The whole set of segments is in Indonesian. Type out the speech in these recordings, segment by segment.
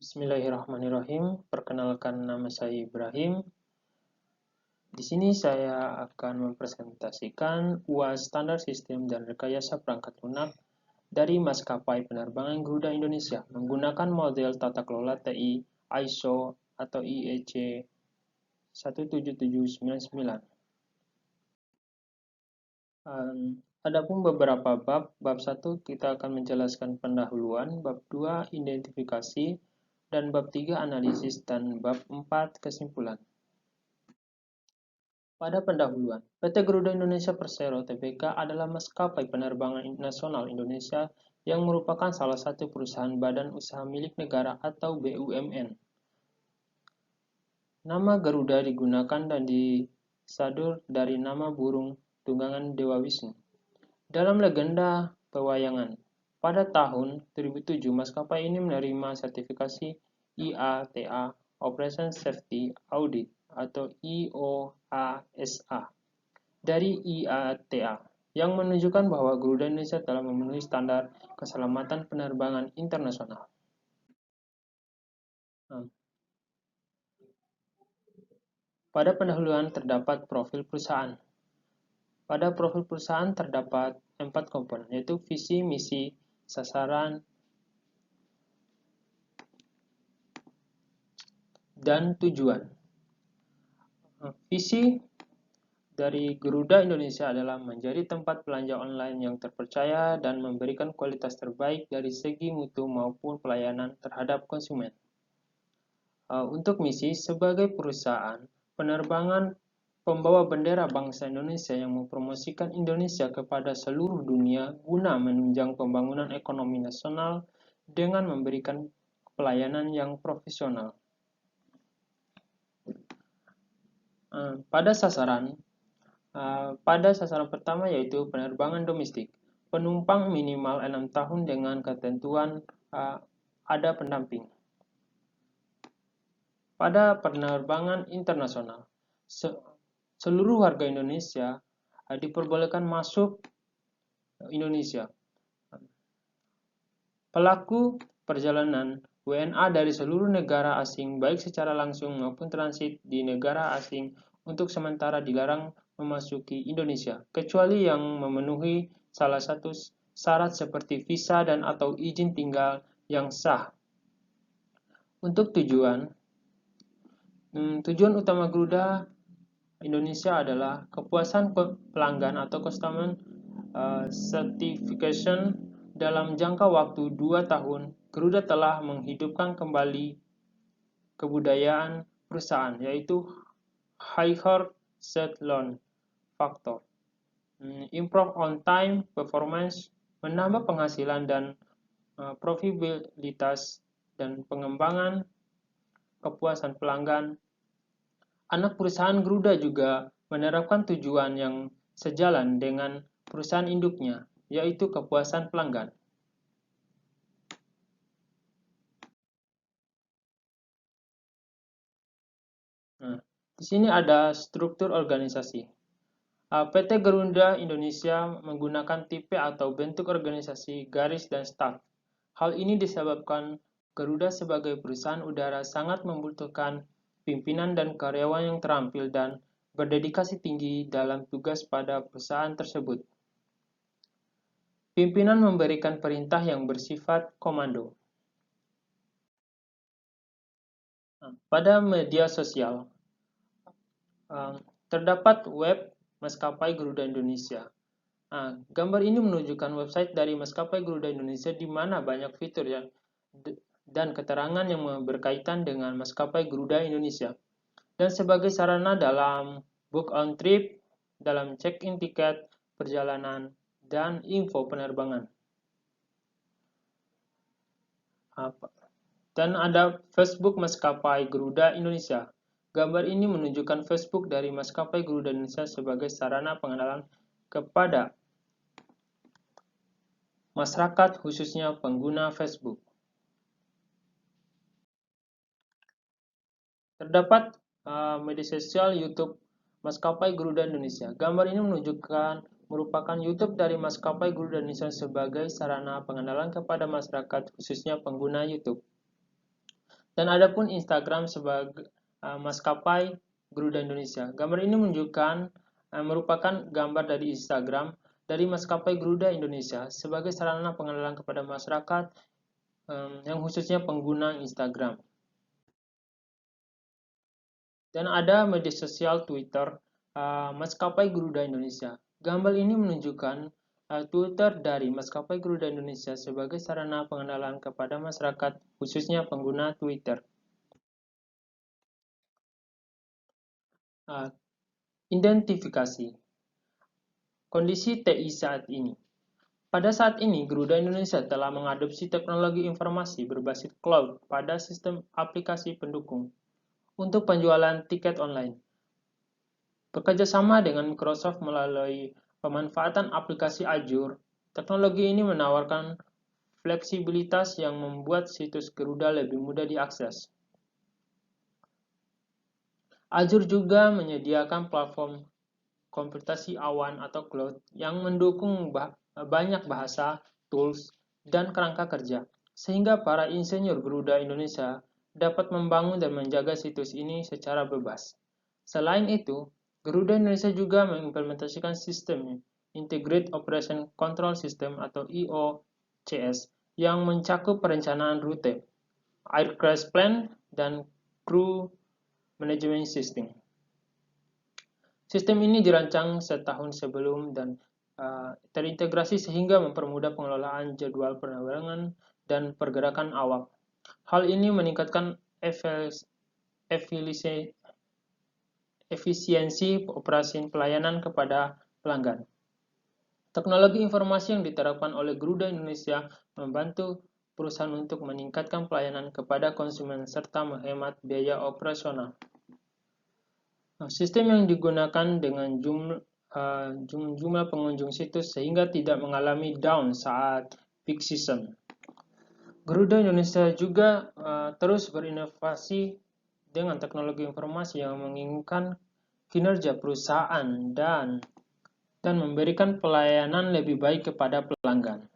Bismillahirrahmanirrahim. Perkenalkan, nama saya Ibrahim. Di sini saya akan mempresentasikan UAS Standar Sistem dan Rekayasa Perangkat Lunak dari maskapai penerbangan Garuda Indonesia menggunakan model tata kelola TI ISO atau IEC 17799. Adapun beberapa bab. Bab 1 kita akan menjelaskan pendahuluan, bab 2 identifikasi, dan bab 3 analisis, dan bab 4 kesimpulan. Pada pendahuluan, PT Garuda Indonesia Persero Tbk adalah maskapai penerbangan nasional Indonesia yang merupakan salah satu perusahaan badan usaha milik negara atau BUMN. Nama Garuda digunakan dan disadur dari nama burung tunggangan Dewa Wisnu. Dalam legenda pewayangan, pada tahun 2007 maskapai ini menerima sertifikasi IATA Operation Safety Audit atau IOASA dari IATA yang menunjukkan bahwa Garuda Indonesia telah memenuhi standar keselamatan penerbangan internasional. Pada pendahuluan terdapat profil perusahaan. Pada profil perusahaan terdapat 4 komponen, yaitu visi, misi, sasaran, dan tujuan. Visi dari Garuda Indonesia adalah menjadi tempat belanja online yang terpercaya dan memberikan kualitas terbaik dari segi mutu maupun pelayanan terhadap konsumen. Untuk misi, sebagai perusahaan penerbangan pembawa bendera bangsa Indonesia yang mempromosikan Indonesia kepada seluruh dunia guna menunjang pembangunan ekonomi nasional dengan memberikan pelayanan yang profesional. Pada sasaran pertama yaitu penerbangan domestik. Penumpang minimal 6 tahun dengan ketentuan ada pendamping. Pada penerbangan internasional, seluruh warga Indonesia diperbolehkan masuk Indonesia. Pelaku perjalanan WNA dari seluruh negara asing baik secara langsung maupun transit di negara asing untuk sementara dilarang memasuki Indonesia, kecuali yang memenuhi salah satu syarat seperti visa dan atau izin tinggal yang sah. Untuk tujuan utama Garuda Indonesia adalah kepuasan pelanggan atau customer certification. Dalam jangka waktu 2 tahun, Garuda telah menghidupkan kembali kebudayaan perusahaan, yaitu higher set loan factor, improve on time performance, menambah penghasilan dan profitabilitas, dan pengembangan kepuasan pelanggan. Anak perusahaan Garuda juga menerapkan tujuan yang sejalan dengan perusahaan induknya, yaitu kepuasan pelanggan. Di sini ada struktur organisasi. PT Garuda Indonesia menggunakan tipe atau bentuk organisasi garis dan staf. Hal ini disebabkan Garuda sebagai perusahaan udara sangat membutuhkan pimpinan dan karyawan yang terampil dan berdedikasi tinggi dalam tugas pada perusahaan tersebut. Pimpinan memberikan perintah yang bersifat komando. Pada media sosial, terdapat web maskapai Garuda Indonesia. Gambar ini menunjukkan website dari maskapai Garuda Indonesia di mana banyak fitur dan keterangan yang berkaitan dengan maskapai Garuda Indonesia. Dan sebagai sarana dalam book on trip, dalam check-in tiket perjalanan, dan info penerbangan. Dan ada Facebook maskapai Garuda Indonesia. Gambar ini menunjukkan Facebook dari maskapai Garuda Indonesia sebagai sarana pengenalan kepada masyarakat, khususnya pengguna Facebook. Terdapat media sosial YouTube maskapai Garuda Indonesia. Gambar ini merupakan YouTube dari maskapai Garuda Indonesia sebagai sarana pengenalan kepada masyarakat, khususnya pengguna YouTube. Dan ada pun Instagram sebagai maskapai Garuda Indonesia. Gambar ini menunjukkan merupakan gambar dari Instagram dari maskapai Garuda Indonesia sebagai sarana pengenalan kepada masyarakat yang khususnya pengguna Instagram. Dan ada media sosial Twitter maskapai Garuda Indonesia. Gambar ini menunjukkan Twitter dari maskapai Garuda Indonesia sebagai sarana pengenalan kepada masyarakat khususnya pengguna Twitter. Identifikasi kondisi TI saat ini. Pada saat ini, Garuda Indonesia telah mengadopsi teknologi informasi berbasis cloud pada sistem aplikasi pendukung untuk penjualan tiket online. Bekerjasama dengan Microsoft melalui pemanfaatan aplikasi Azure, teknologi ini menawarkan fleksibilitas yang membuat situs Garuda lebih mudah diakses. Azure juga menyediakan platform komputasi awan atau cloud yang mendukung banyak bahasa, tools, dan kerangka kerja, sehingga para insinyur Garuda Indonesia dapat membangun dan menjaga situs ini secara bebas. Selain itu, Garuda Indonesia juga mengimplementasikan sistem Integrated Operation Control System atau IOCS yang mencakup perencanaan rute, aircraft plan, dan crew management system. Sistem ini dirancang setahun sebelum dan terintegrasi sehingga mempermudah pengelolaan jadwal penerbangan dan pergerakan awak. Hal ini meningkatkan efisiensi operasi pelayanan kepada pelanggan. Teknologi informasi yang diterapkan oleh Garuda Indonesia membantu perusahaan untuk meningkatkan pelayanan kepada konsumen serta menghemat biaya operasional. Sistem yang digunakan dengan jumlah pengunjung situs sehingga tidak mengalami down saat peak season. Garuda Indonesia juga terus berinovasi dengan teknologi informasi yang menginginkan kinerja perusahaan dan memberikan pelayanan lebih baik kepada pelanggan.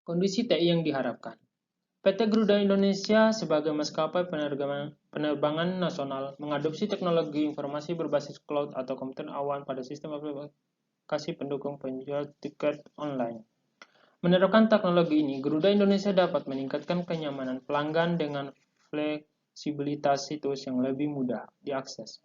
Kondisi TI yang diharapkan. PT Garuda Indonesia sebagai maskapai penerbangan nasional mengadopsi teknologi informasi berbasis cloud atau komputer awan pada sistem aplikasi pendukung penjual tiket online. Menerapkan teknologi ini, Garuda Indonesia dapat meningkatkan kenyamanan pelanggan dengan fleksibilitas situs yang lebih mudah diakses.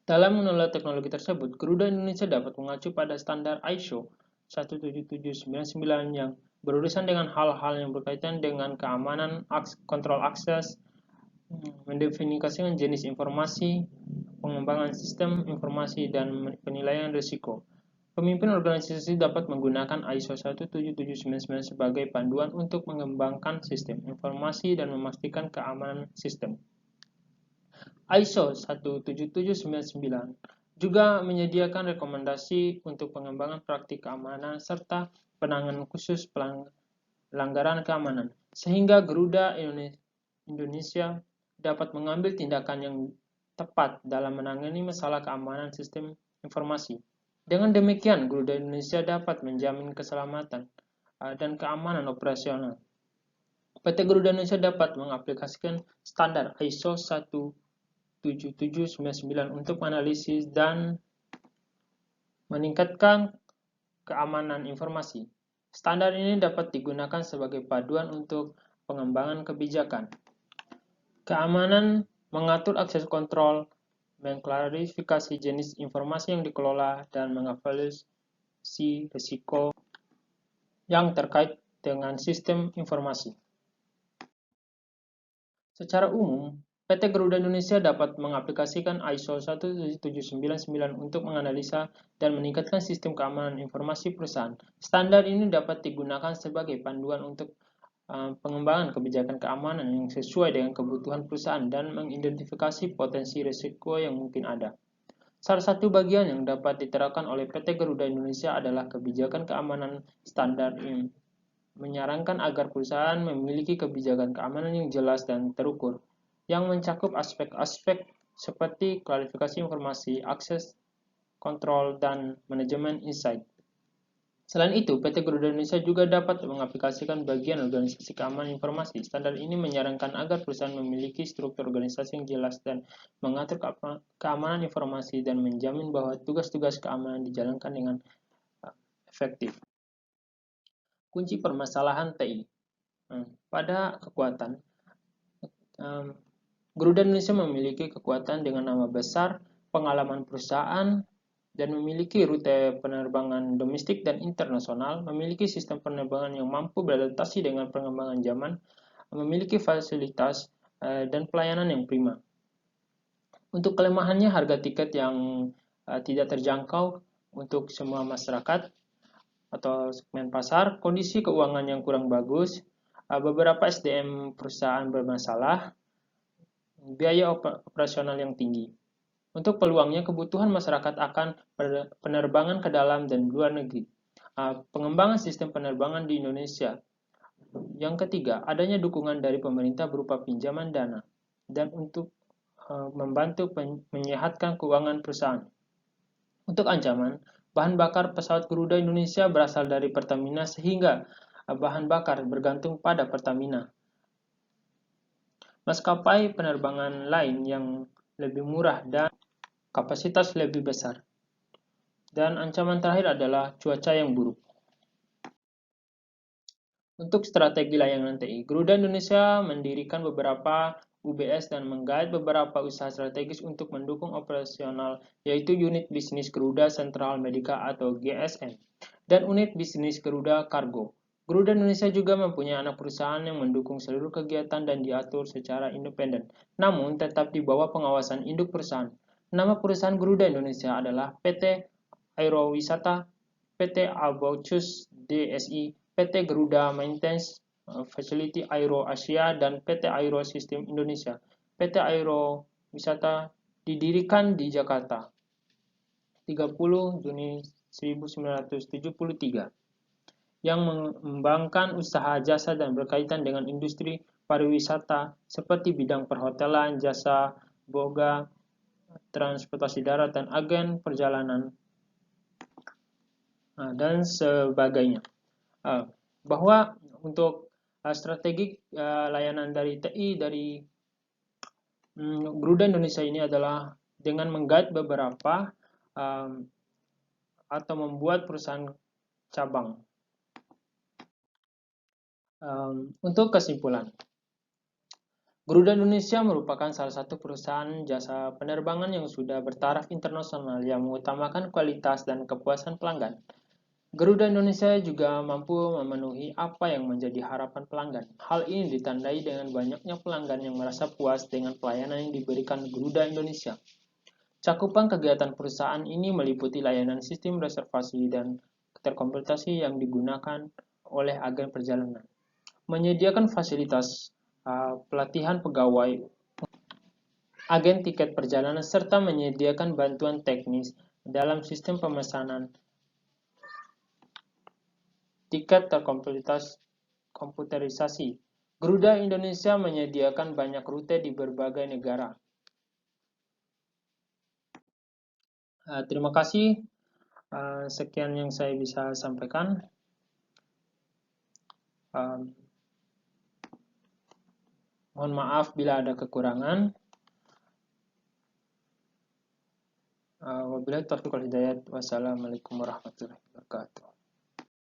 Dalam mengelola teknologi tersebut, Garuda Indonesia dapat mengacu pada standar ISO 17799 yang berurusan dengan hal-hal yang berkaitan dengan keamanan, kontrol akses, mendefinisikan jenis informasi, pengembangan sistem informasi, dan penilaian risiko. Pemimpin organisasi dapat menggunakan ISO 17799 sebagai panduan untuk mengembangkan sistem informasi dan memastikan keamanan sistem. ISO 17799 juga menyediakan rekomendasi untuk pengembangan praktik keamanan serta penanganan khusus pelanggaran keamanan, sehingga Garuda Indonesia dapat mengambil tindakan yang tepat dalam menangani masalah keamanan sistem informasi. Dengan demikian, Garuda Indonesia dapat menjamin keselamatan dan keamanan operasional. PT Garuda Indonesia dapat mengaplikasikan standar ISO 17799 untuk menganalisis dan meningkatkan keamanan informasi. Standar ini dapat digunakan sebagai paduan untuk pengembangan kebijakan. Keamanan mengatur akses kontrol, mengklarifikasi jenis informasi yang dikelola, dan mengevaluasi risiko yang terkait dengan sistem informasi. Secara umum, PT Garuda Indonesia dapat mengaplikasikan ISO 17799 untuk menganalisa dan meningkatkan sistem keamanan informasi perusahaan. Standar ini dapat digunakan sebagai panduan untuk pengembangan kebijakan keamanan yang sesuai dengan kebutuhan perusahaan dan mengidentifikasi potensi risiko yang mungkin ada. Salah satu bagian yang dapat diterapkan oleh PT Garuda Indonesia adalah kebijakan keamanan standar yang menyarankan agar perusahaan memiliki kebijakan keamanan yang jelas dan terukur, yang mencakup aspek-aspek seperti klarifikasi informasi, akses kontrol, dan manajemen insight. Selain itu, PT Garuda Indonesia juga dapat mengaplikasikan bagian organisasi keamanan informasi. Standar ini menyarankan agar perusahaan memiliki struktur organisasi yang jelas dan mengatur keamanan informasi dan menjamin bahwa tugas-tugas keamanan dijalankan dengan efektif. Kunci permasalahan TI. Pada kekuatan, Garuda Indonesia memiliki kekuatan dengan nama besar, pengalaman perusahaan, dan memiliki rute penerbangan domestik dan internasional, memiliki sistem penerbangan yang mampu beradaptasi dengan perkembangan zaman, memiliki fasilitas dan pelayanan yang prima. Untuk kelemahannya, harga tiket yang tidak terjangkau untuk semua masyarakat atau segmen pasar, kondisi keuangan yang kurang bagus, beberapa SDM perusahaan bermasalah, biaya operasional yang tinggi. Untuk peluangnya, kebutuhan masyarakat akan penerbangan ke dalam dan luar negeri. Pengembangan sistem penerbangan di Indonesia. Yang ketiga, adanya dukungan dari pemerintah berupa pinjaman dana dan untuk membantu menyehatkan keuangan perusahaan. Untuk ancaman, bahan bakar pesawat Garuda Indonesia berasal dari Pertamina sehingga bahan bakar bergantung pada Pertamina. Maskapai penerbangan lain yang lebih murah dan kapasitas lebih besar. Dan ancaman terakhir adalah cuaca yang buruk. Untuk strategi layanan TI, Garuda Indonesia mendirikan beberapa UBS dan menggait beberapa usaha strategis untuk mendukung operasional, yaitu Unit Bisnis Garuda Sentral Medica atau GSM, dan Unit Bisnis Garuda Kargo. Garuda Indonesia juga mempunyai anak perusahaan yang mendukung seluruh kegiatan dan diatur secara independen, namun tetap di bawah pengawasan induk perusahaan. Nama perusahaan Garuda Indonesia adalah PT Aerowisata, PT Abouchus DSI, PT Garuda Maintenance Facility Aero Asia, dan PT Aero System Indonesia. PT Aero Wisata didirikan di Jakarta 30 Juni 1973 yang mengembangkan usaha jasa dan berkaitan dengan industri pariwisata seperti bidang perhotelan, jasa boga, transportasi darat, dan agen perjalanan dan sebagainya. Bahwa untuk strategi layanan dari TI dari Garuda Indonesia ini adalah dengan menggait beberapa atau membuat perusahaan cabang. Untuk kesimpulan, Garuda Indonesia merupakan salah satu perusahaan jasa penerbangan yang sudah bertaraf internasional yang mengutamakan kualitas dan kepuasan pelanggan. Garuda Indonesia juga mampu memenuhi apa yang menjadi harapan pelanggan. Hal ini ditandai dengan banyaknya pelanggan yang merasa puas dengan pelayanan yang diberikan Garuda Indonesia. Cakupan kegiatan perusahaan ini meliputi layanan sistem reservasi dan terkomputasi yang digunakan oleh agen perjalanan, menyediakan fasilitas pelatihan pegawai, agen tiket perjalanan, serta menyediakan bantuan teknis dalam sistem pemesanan tiket terkomputerisasi. Garuda Indonesia menyediakan banyak rute di berbagai negara. Terima kasih. Sekian yang saya bisa sampaikan. Mohon maaf bila ada kekurangan. Wabillahi taufiq wal hidayah. Wassalamualaikum warahmatullahi wabarakatuh.